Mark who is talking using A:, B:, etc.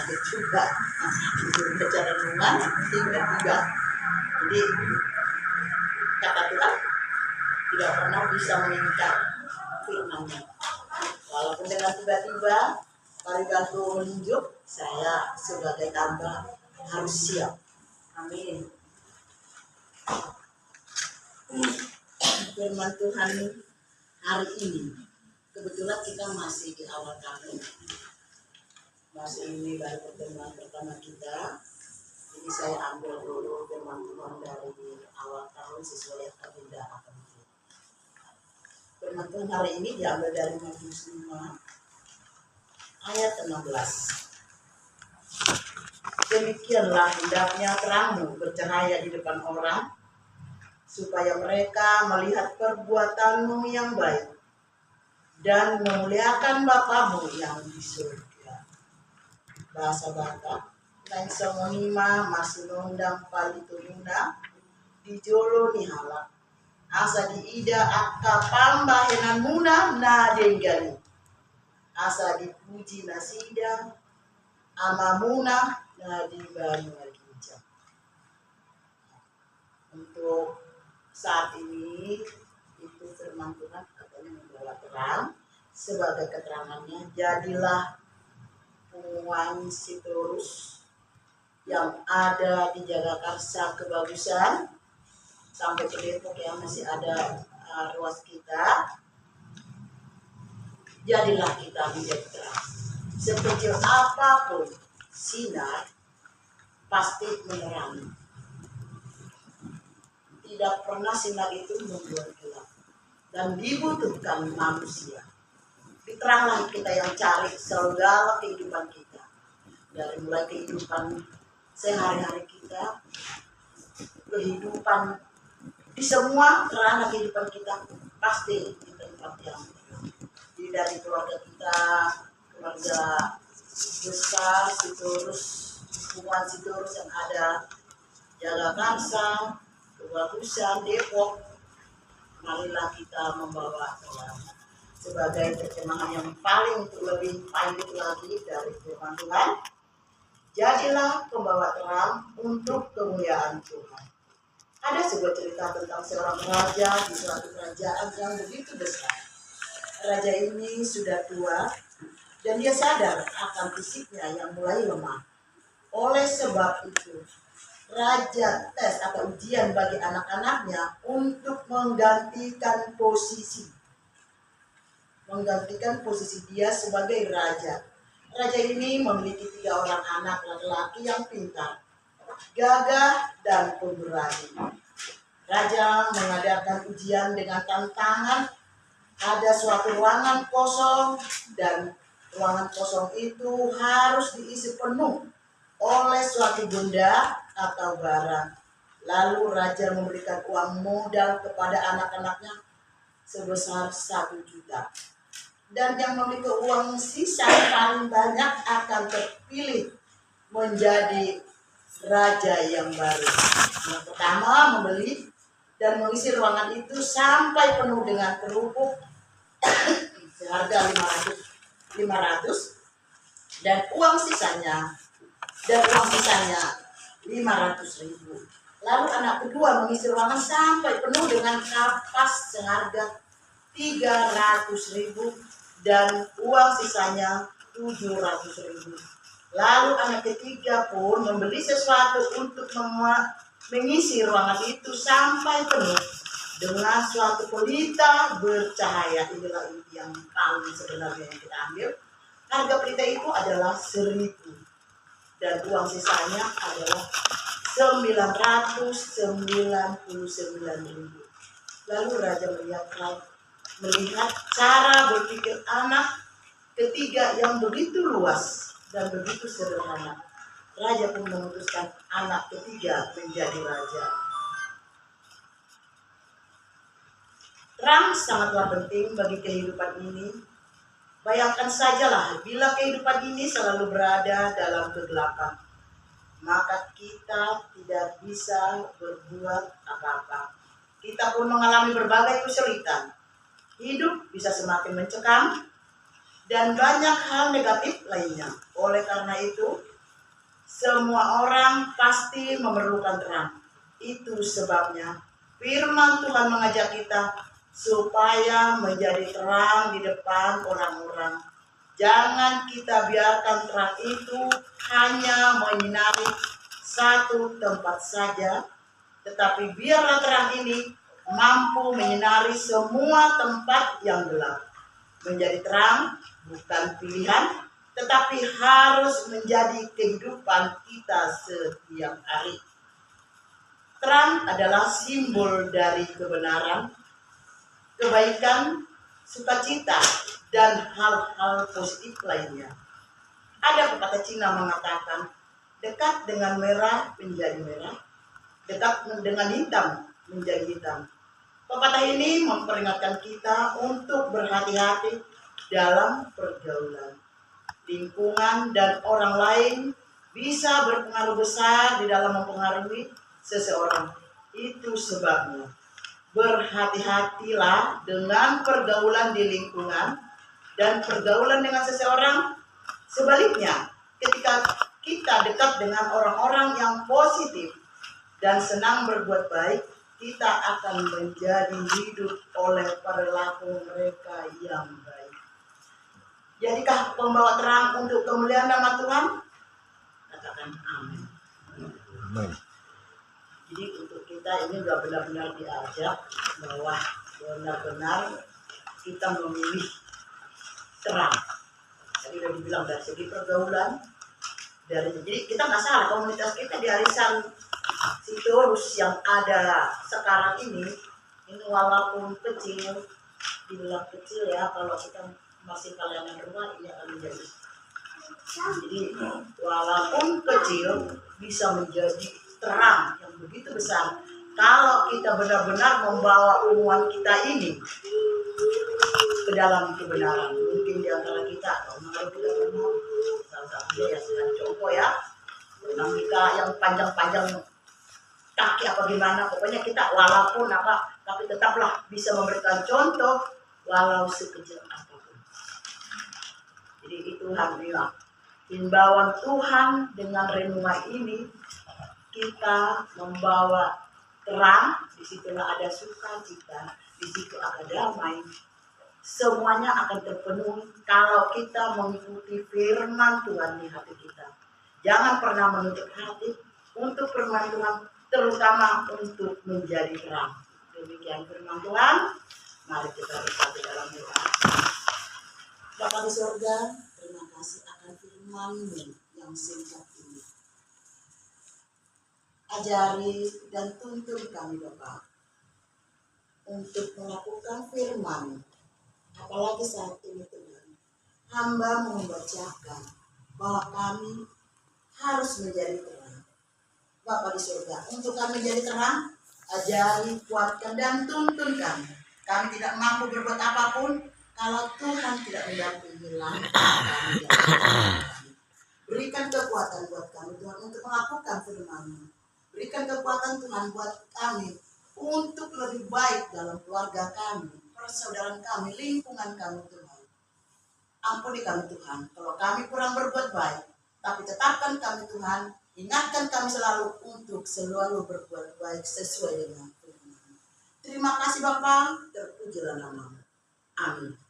A: sakit juga. Itu baca renungan tiba-tiba. Jadi kata Tuhan tidak pernah bisa meningkat firman-Nya. Walaupun dengan tiba-tiba kali gantu menunjuk, saya sebagai hamba harus siap. Amin. Firman Tuhan hari ini, kebetulan kita masih di awal tahun, masih ini baru pertemuan pertama kita. Jadi saya ambil dulu firman Tuhan dari awal tahun sesuai agenda akan itu. Firman Tuhan hari ini diambil dari Matius 5 ayat 16. Demikianlah hendaknya terangmu bercahaya di depan orang, supaya mereka melihat perbuatanmu yang baik dan memuliakan Bapamu yang di surga. Bahasa Batak, lain semonima masih nondang palitununa di jolo ni halak. Asa di ida akka pambahenan muna na dengali. Asa dipuji nasida amamuna na di banu aginja. Untuk saat ini itu firman Tuhan katanya membawa terang. Sebagai keterangannya, jadilah Puan Sitorus yang ada di Jagakarsa kebagusan sampai ke Depok yang masih ada ruas kita. Jadilah kita menjadi terang. Sekecil apapun sinar pasti menerangi. Tidak pernah sinar itu membuat gelap dan dibutuhkan manusia. Diteranglah kita yang cari segala kehidupan kita, dari mulai kehidupan sehari-hari kita, kehidupan di semua kerana kehidupan kita pasti di tempat yang terang. Jadi dari keluarga kita, keluarga besar Sitorus, Puan Sitorus yang ada Jagakarsa, kebagusan Depok, marilah kita membawa terang. Sebagai terjemahan yang paling lebih pendek lagi dari firman Tuhan, jadilah pembawa terang untuk kemuliaan Tuhan. Ada sebuah cerita tentang seorang raja di suatu kerajaan yang begitu besar. Raja ini sudah tua dan dia sadar akan fisiknya yang mulai lemah. Oleh sebab itu, raja tes atau ujian bagi anak-anaknya untuk menggantikan posisi dia sebagai raja. Raja ini memiliki 3 orang anak laki-laki yang pintar, gagah, dan pemberani. Raja mengadakan ujian dengan tantangan. Ada suatu ruangan kosong dan ruangan kosong itu harus diisi penuh oleh suatu benda atau barang. Lalu raja memberikan uang modal kepada anak-anaknya sebesar 1 juta. Dan yang memiliki uang sisa paling banyak akan terpilih menjadi raja yang baru. Yang pertama membeli dan mengisi ruangan itu sampai penuh dengan kerupuk seharga 500 dan uang sisanya 500.000. Lalu anak kedua mengisi ruangan sampai penuh dengan kapas seharga 300.000 dan uang sisanya 700.000. Lalu anak ketiga pun membeli sesuatu untuk mengisi ruangan itu sampai penuh dengan suatu pelita bercahaya. Inilah yang paling sebenarnya yang kita ambil. Harga pelita itu adalah 1.000 dan uang sisanya adalah 999.000. Lalu raja melihat cara berpikir anak ketiga yang begitu luas dan begitu sederhana. Raja pun memutuskan anak ketiga menjadi raja. Terang sangatlah penting bagi kehidupan ini. Bayangkan sajalah bila kehidupan ini selalu berada dalam kegelapan, maka kita tidak bisa berbuat apa-apa. Kita pun mengalami berbagai kesulitan. Hidup bisa semakin mencekam dan banyak hal negatif lainnya. Oleh karena itu, Semua orang pasti memerlukan terang. Itu sebabnya firman Tuhan mengajak kita supaya menjadi terang di depan orang-orang. Jangan kita biarkan terang itu hanya menyinari satu tempat saja, tetapi biarlah terang ini mampu menyinari semua tempat yang gelap. Menjadi terang bukan pilihan, tetapi harus menjadi kehidupan kita setiap hari. Terang adalah simbol dari kebenaran, kebaikan, sukacita, dan hal-hal positif lainnya. Ada pepatah Cina mengatakan, dekat dengan merah menjadi merah, dekat dengan hitam menjadi hitam. Pepatah ini memperingatkan kita untuk berhati-hati dalam pergaulan. Lingkungan dan orang lain bisa berpengaruh besar di dalam mempengaruhi seseorang. Itu sebabnya berhati-hatilah dengan pergaulan di lingkungan dan pergaulan dengan seseorang. Sebaliknya, ketika kita dekat dengan orang-orang yang positif dan senang berbuat baik, kita akan menjadi hidup oleh perilaku mereka yang baik. Jadikah pembawa terang untuk kemuliaan nama Tuhan? Katakan amin.
B: Amin.
A: Jadi untuk kita ini sudah benar-benar diajak bahwa benar-benar kita memilih terang. Tadi sudah dibilang dari segi pergaulan, jadi kita nggak salah, komunitas kita di Arisan Sitorus yang ada sekarang ini walaupun kecil, dibilang kecil ya, kalau kita masih kalangan rumah ini akan menjadi. Jadi walaupun kecil bisa menjadi terang yang begitu besar kalau kita benar-benar membawa umuman kita ini ke dalam kebenaran. Mungkin di antara kita atau kalau kita pernah salah satunya ya sedang contoh ya, pernah kita yang panjang-panjang kaki apa gimana, pokoknya kita walaupun apa tapi tetaplah bisa memberikan contoh walau sekecil apapun. Jadi itu alhamdulillah himbauan Tuhan. Dengan renungan ini kita membawa terang, disitulah ada sukacita, disitu ada damai. Semuanya akan terpenuhi kalau kita mengikuti firman Tuhan di hati kita. Jangan pernah menutup hati untuk firman Tuhan, terutama untuk menjadi terang. Demikian firman Tuhan. Mari kita bersatu dalam doa. Bapa di surga, terima kasih akan firman-Mu yang singkat ini. Ajari dan tuntun kami Bapa untuk melakukan firman. Apalagi saat ini Tuhan, hamba membacakan bahwa kami harus menjadi terang. Bapa di surga, untuk kami menjadi terang, ajari, kuatkan, dan tuntun kami. Kami tidak mampu berbuat apapun kalau Tuhan tidak mendampingi langkah kami. Berikan kekuatan buat kami Tuhan untuk melakukan firman-Mu. Berikan kekuatan Tuhan buat kami untuk lebih baik dalam keluarga kami, persaudaraan kami, lingkungan kami Tuhan. Ampuni kami Tuhan kalau kami kurang berbuat baik, tapi tetapkan kami Tuhan, ingatkan kami selalu untuk selalu berbuat baik sesuai dengan firman-Mu. Terima kasih Bapa, terpujilah nama-Mu. Amin.